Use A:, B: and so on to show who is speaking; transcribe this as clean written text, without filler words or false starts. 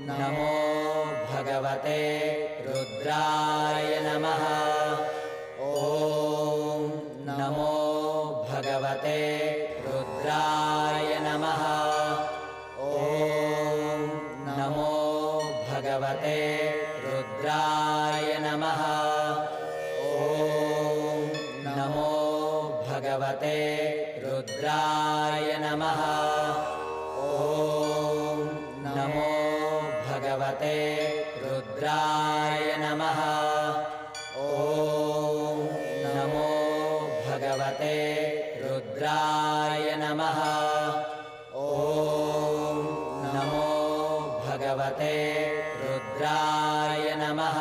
A: नमो भगवते रुद्राय नमः। ॐ नमो भगवते रुद्राय नमः। ॐ नमो भगवते रुद्राय नमः। ॐ नमो भगवते रुद्राय नमः। ॐ नमो भगवते रुद्राय नमः। ॐ नमो भगवते रुद्राय नमः। ॐ नमो भगवते रुद्राय नमः।